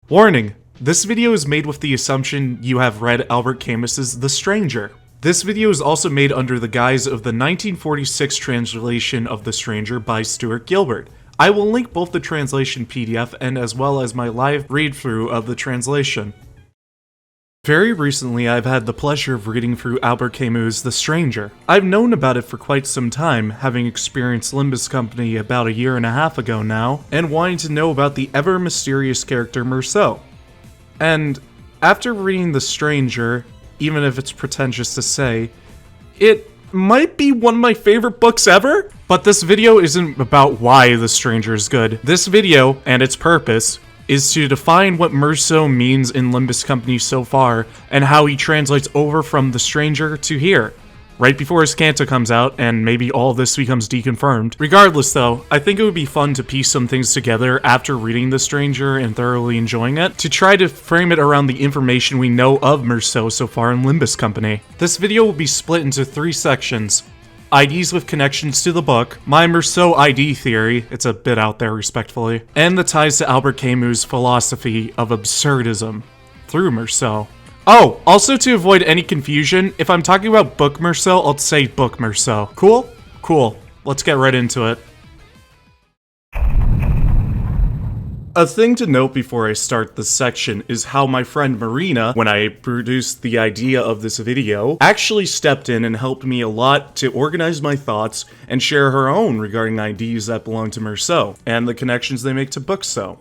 Warning, this video is made with the assumption you have read Albert Camus's The Stranger. This video is also made under the guise of the 1946 translation of The Stranger by Stuart Gilbert. I will link both the translation PDF and as well as my live read-through of the translation. Very recently, I've had the pleasure of reading through Albert Camus' The Stranger. I've known about it for quite some time, having experienced Limbus Company about a year and a half ago now, and wanting to know about the ever-mysterious character Meursault. And after reading The Stranger, even if it's pretentious to say, it might be one of my favorite books ever? But this video isn't about why The Stranger is good. This video, and its purpose, is to define what Meursault means in Limbus Company so far, and how he translates over from The Stranger to here, right before his canto comes out, and maybe all this becomes deconfirmed. Regardless though, I think it would be fun to piece some things together after reading The Stranger and thoroughly enjoying it, to try to frame it around the information we know of Meursault so far in Limbus Company. This video will be split into 3 sections. IDs with connections to the book, my Meursault ID theory, it's a bit out there respectfully, and the ties to Albert Camus' philosophy of absurdism through Meursault. Oh, also to avoid any confusion, if I'm talking about book Meursault, I'll say book Meursault. Cool? Cool. Let's get right into it. A thing to note before I start this section is how my friend Marina, when I produced the idea of this video, actually stepped in and helped me a lot to organize my thoughts and share her own regarding IDs that belong to Meursault, and the connections they make to Booksault.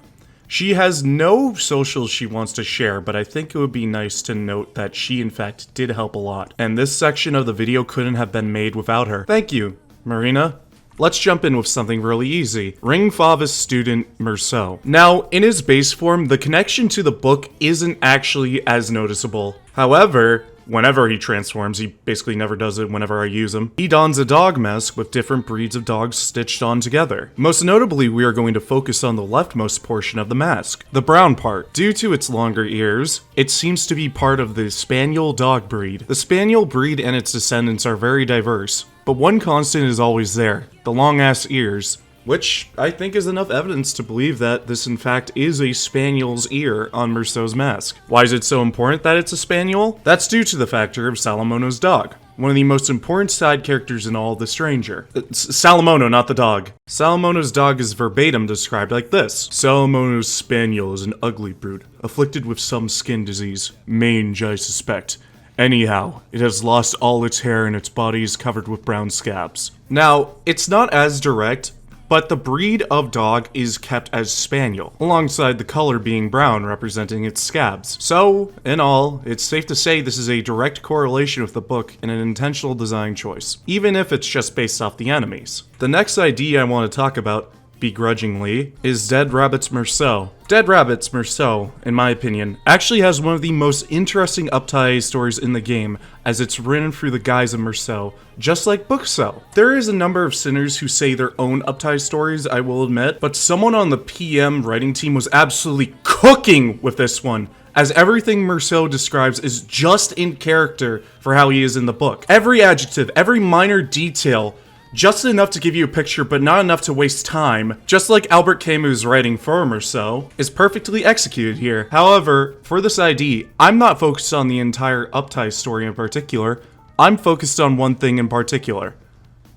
She has no socials she wants to share, but I think it would be nice to note that she in fact did help a lot, and this section of the video couldn't have been made without her. Thank you, Marina. Let's jump in with something really easy. Ring Favis student Meursault. Now, in his base form, the connection to the book isn't actually as noticeable. However, whenever he transforms, he basically never does it whenever I use him, he dons a dog mask with different breeds of dogs stitched on together. Most notably, we are going to focus on the leftmost portion of the mask, the brown part. Due to its longer ears, it seems to be part of the Spaniel dog breed. The Spaniel breed and its descendants are very diverse, but one constant is always there, the long-ass ears, which I think is enough evidence to believe that this in fact is a Spaniel's ear on Meursault's mask. Why is it so important that it's a Spaniel? That's due to the factor of Salamono's dog, one of the most important side characters in all of The Stranger. Salamono, not the dog. Salamono's dog is verbatim described like this. Salamono's spaniel is an ugly brute, afflicted with some skin disease. Mange, I suspect. Anyhow, it has lost all its hair and its body is covered with brown scabs. Now, it's not as direct, but the breed of dog is kept as Spaniel, alongside the color being brown representing its scabs. So, in all, it's safe to say this is a direct correlation with the book and an intentional design choice, even if it's just based off the enemies. The next ID I want to talk about, begrudgingly, is Dead Rabbit's Meursault. Dead Rabbit's Meursault, in my opinion, actually has one of the most interesting uptie stories in the game, as it's written through the guise of Meursault, just like Booksault. There is a number of sinners who say their own uptie stories, I will admit, but someone on the PM writing team was absolutely cooking with this one, as everything Meursault describes is just in character for how he is in the book. Every adjective, every minor detail, just enough to give you a picture, but not enough to waste time, just like Albert Camus' writing for Meursault, is perfectly executed here. However, for this ID, I'm not focused on the entire uptie story in particular, I'm focused on one thing in particular.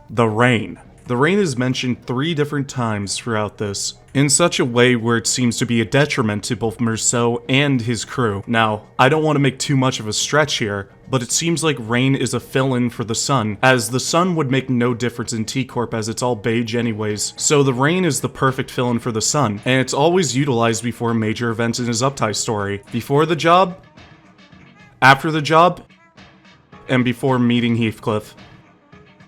The rain. The rain is mentioned 3 different times throughout this, in such a way where it seems to be a detriment to both Meursault and his crew. Now, I don't want to make too much of a stretch here, but it seems like rain is a fill-in for the sun, as the sun would make no difference in T-Corp as it's all beige anyways. So the rain is the perfect fill-in for the sun, and it's always utilized before major events in his uptie story. Before the job, after the job, and before meeting Heathcliff.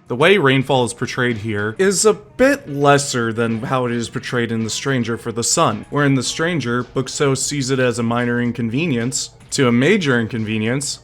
The way rainfall is portrayed here is a bit lesser than how it is portrayed in The Stranger for the sun, where in The Stranger, Booksault sees it as a minor inconvenience, to a major inconvenience,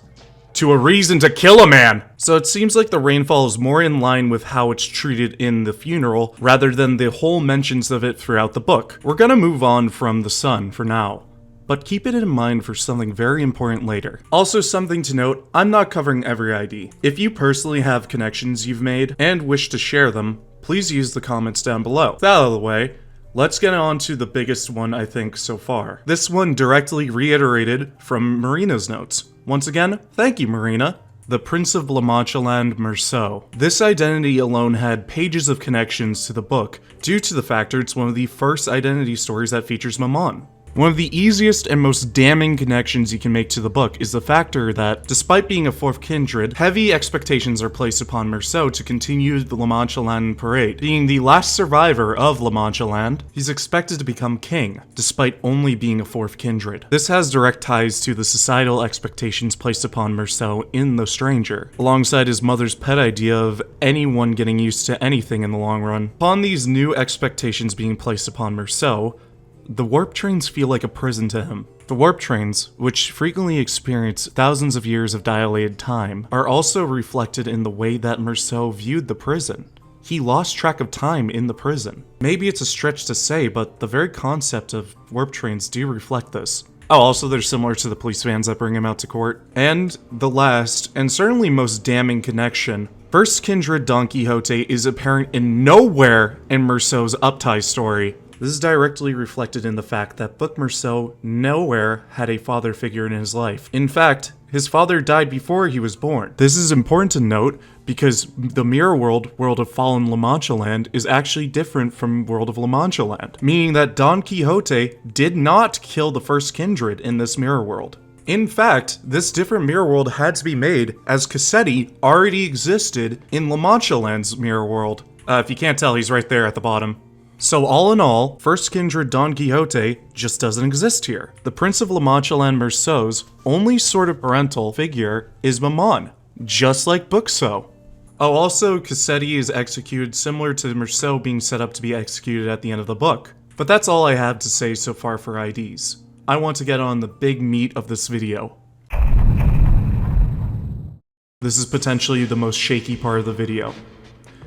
to a reason to kill a man! So it seems like the rainfall is more in line with how it's treated in The Funeral, rather than the whole mentions of it throughout the book. We're gonna move on from the sun for now, but keep it in mind for something very important later. Also, something to note, I'm not covering every ID. If you personally have connections you've made and wish to share them, please use the comments down below. With that out of the way, Let's get on to the biggest one, I think, so far. This one directly reiterated from Marina's notes. Once again, thank you, Marina. The Prince of Manchaland Meursault. This identity alone had pages of connections to the book, due to the fact that it's one of the first identity stories that features Maman. One of the easiest and most damning connections you can make to the book is the factor that, despite being a fourth kindred, heavy expectations are placed upon Meursault to continue the Manchaland parade. Being the last survivor of Manchaland, he's expected to become king, despite only being a fourth kindred. This has direct ties to the societal expectations placed upon Meursault in The Stranger, alongside his mother's pet idea of anyone getting used to anything in the long run. Upon these new expectations being placed upon Meursault, the warp trains feel like a prison to him. The warp trains, which frequently experience thousands of years of dilated time, are also reflected in the way that Meursault viewed the prison. He lost track of time in the prison. Maybe it's a stretch to say, but the very concept of warp trains do reflect this. Oh, also they're similar to the police vans that bring him out to court. And the last, and certainly most damning connection, First Kindred Don Quixote is apparent in nowhere in Meursault's uptie story. This is directly reflected in the fact that Book Meursault nowhere had a father figure in his life. In fact, his father died before he was born. This is important to note because the mirror world, World of Fallen Manchaland, is actually different from World of Manchaland, meaning that Don Quixote did not kill the first kindred in this mirror world. In fact, this different mirror world had to be made as Cassetti already existed in Manchaland's mirror world. If you can't tell, he's right there at the bottom. So all in all, First Kindred Don Quixote just doesn't exist here. The Prince of Manchaland Meursault's only sort of parental figure is Maman, just like Meursault. Oh, also, Cassetti is executed similar to Meursault being set up to be executed at the end of the book. But that's all I have to say so far for IDs. I want to get on the big meat of this video. This is potentially the most shaky part of the video.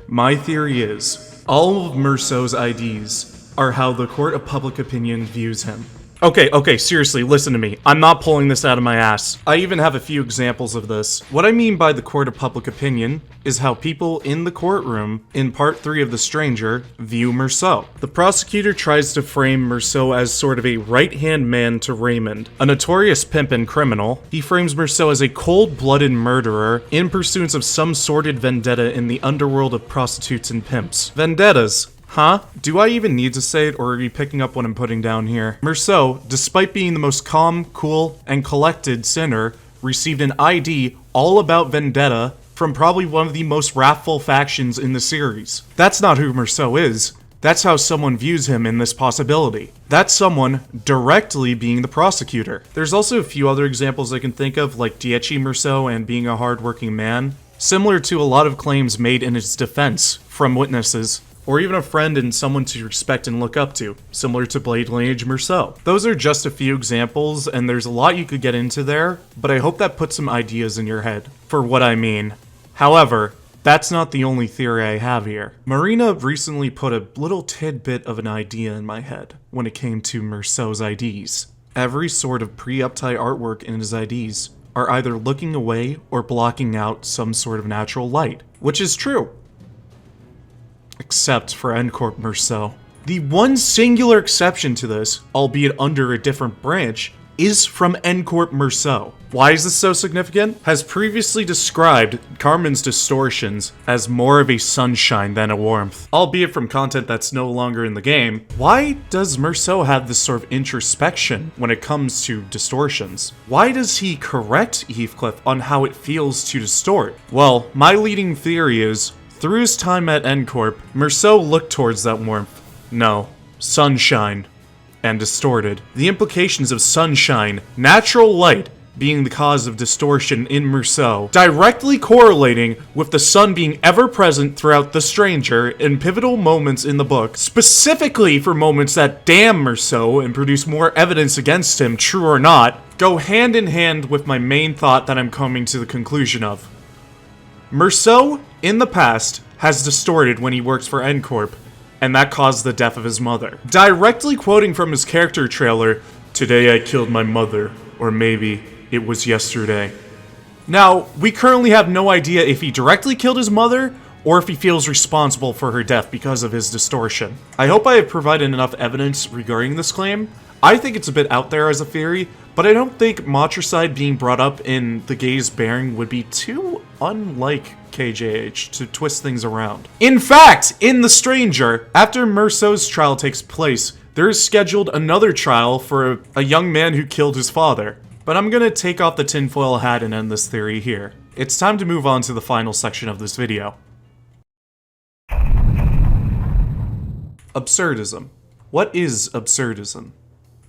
My theory is, all of Meursault's IDs are how the court of public opinion views him. Okay, seriously, listen to me. I'm not pulling this out of my ass. I even have a few examples of this. What I mean by the court of public opinion is how people in the courtroom in part 3 of The Stranger view Meursault. The prosecutor tries to frame Meursault as sort of a right-hand man to Raymond, a notorious pimp and criminal. He frames Meursault as a cold-blooded murderer in pursuance of some sordid vendetta in the underworld of prostitutes and pimps. Vendettas. Huh? Do I even need to say it, or are you picking up what I'm putting down here? Meursault, despite being the most calm, cool, and collected sinner, received an ID all about vendetta from probably one of the most wrathful factions in the series. That's not who Meursault is. That's how someone views him in this possibility. That's someone directly being the prosecutor. There's also a few other examples I can think of, like Diechi Meursault and being a hardworking man, similar to a lot of claims made in his defense from witnesses. Or even a friend and someone to respect and look up to, similar to Blade Lineage Meursault. Those are just a few examples, and there's a lot you could get into there, but I hope that puts some ideas in your head for what I mean. However, that's not the only theory I have here. Marina recently put a little tidbit of an idea in my head when it came to Meursault's IDs. Every sort of pre-uptie artwork in his IDs are either looking away or blocking out some sort of natural light, which is true. Except for N-Corp Meursault. The one singular exception to this, albeit under a different branch, is from N-Corp Meursault. Why is this so significant? Has previously described Carmen's distortions as more of a sunshine than a warmth, albeit from content that's no longer in the game. Why does Meursault have this sort of introspection when it comes to distortions? Why does he correct Heathcliff on how it feels to distort? Well, my leading theory is, through his time at N-Corp, Meursault looked towards that warmth. No, sunshine. And distorted. The implications of sunshine, natural light, being the cause of distortion in Meursault, directly correlating with the sun being ever present throughout The Stranger in pivotal moments in the book, specifically for moments that damn Meursault and produce more evidence against him, true or not, go hand in hand with my main thought that I'm coming to the conclusion of. Meursault, in the past, has distorted when he works for N-Corp, and that caused the death of his mother. Directly quoting from his character trailer, "Today I killed my mother, or maybe it was yesterday." Now, we currently have no idea if he directly killed his mother, or if he feels responsible for her death because of his distortion. I hope I have provided enough evidence regarding this claim. I think it's a bit out there as a theory, but I don't think matricide being brought up in the gays bearing would be too unlike KJH to twist things around. In fact, in The Stranger, after Meursault's trial takes place, there is scheduled another trial for a young man who killed his father. But I'm gonna take off the tinfoil hat and end this theory here. It's time to move on to the final section of this video. Absurdism. What is absurdism?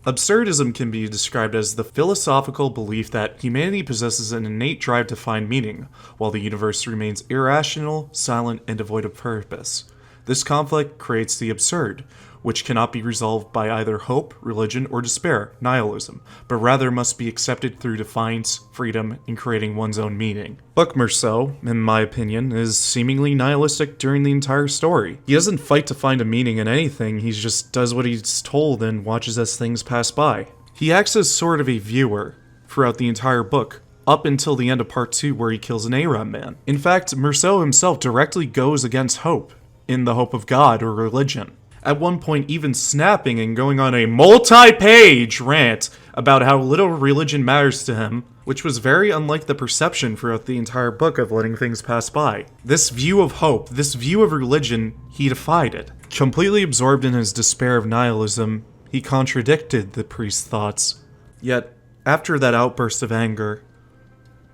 Absurdism can be described as the philosophical belief that humanity possesses an innate drive to find meaning, while the universe remains irrational, silent, and devoid of purpose. This conflict creates the absurd, which cannot be resolved by either hope, religion, or despair, nihilism, but rather must be accepted through defiance, freedom, and creating one's own meaning. Buck Meursault, in my opinion, is seemingly nihilistic during the entire story. He doesn't fight to find a meaning in anything, he just does what he's told and watches as things pass by. He acts as sort of a viewer throughout the entire book, up until the end of part 2 where he kills an Arab man. In fact, Meursault himself directly goes against hope, in the hope of God or religion. At one point even snapping and going on a multi-page rant about how little religion matters to him, which was very unlike the perception throughout the entire book of letting things pass by. This view of hope, this view of religion, he defied it. Completely absorbed in his despair of nihilism, he contradicted the priest's thoughts. Yet, after that outburst of anger,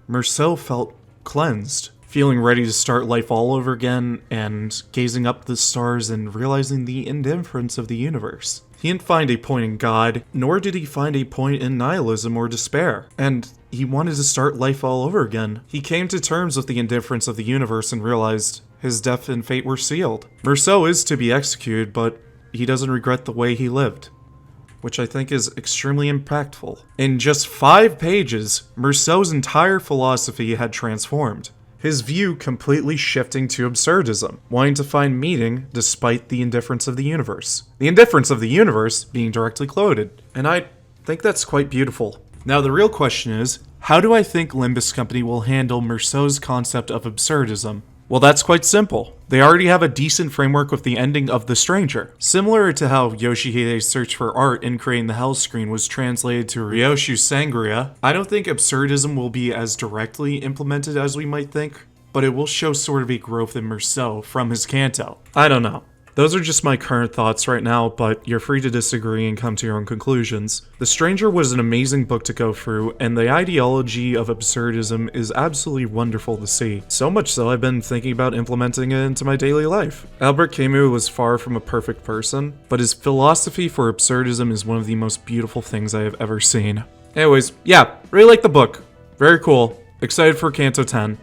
Meursault felt cleansed. Feeling ready to start life all over again, and gazing up the stars and realizing the indifference of the universe. He didn't find a point in God, nor did he find a point in nihilism or despair, and he wanted to start life all over again. He came to terms with the indifference of the universe and realized his death and fate were sealed. Meursault is to be executed, but he doesn't regret the way he lived, which I think is extremely impactful. In just 5 pages, Meursault's entire philosophy had transformed. His view completely shifting to absurdism, wanting to find meaning despite the indifference of the universe. The indifference of the universe being directly quoted, and I think that's quite beautiful. Now the real question is, how do I think Limbus Company will handle Meursault's concept of absurdism? Well, that's quite simple. They already have a decent framework with the ending of The Stranger. Similar to how Yoshihide's search for art in creating the Hell Screen was translated to Ryoshu Sangria, I don't think absurdism will be as directly implemented as we might think, but it will show sort of a growth in Meursault from his canto. I don't know. Those are just my current thoughts right now, but you're free to disagree and come to your own conclusions. The Stranger was an amazing book to go through, and the ideology of absurdism is absolutely wonderful to see. So much so I've been thinking about implementing it into my daily life. Albert Camus was far from a perfect person, but his philosophy for absurdism is one of the most beautiful things I have ever seen. Anyways, yeah, really like the book. Very cool. Excited for Canto 10.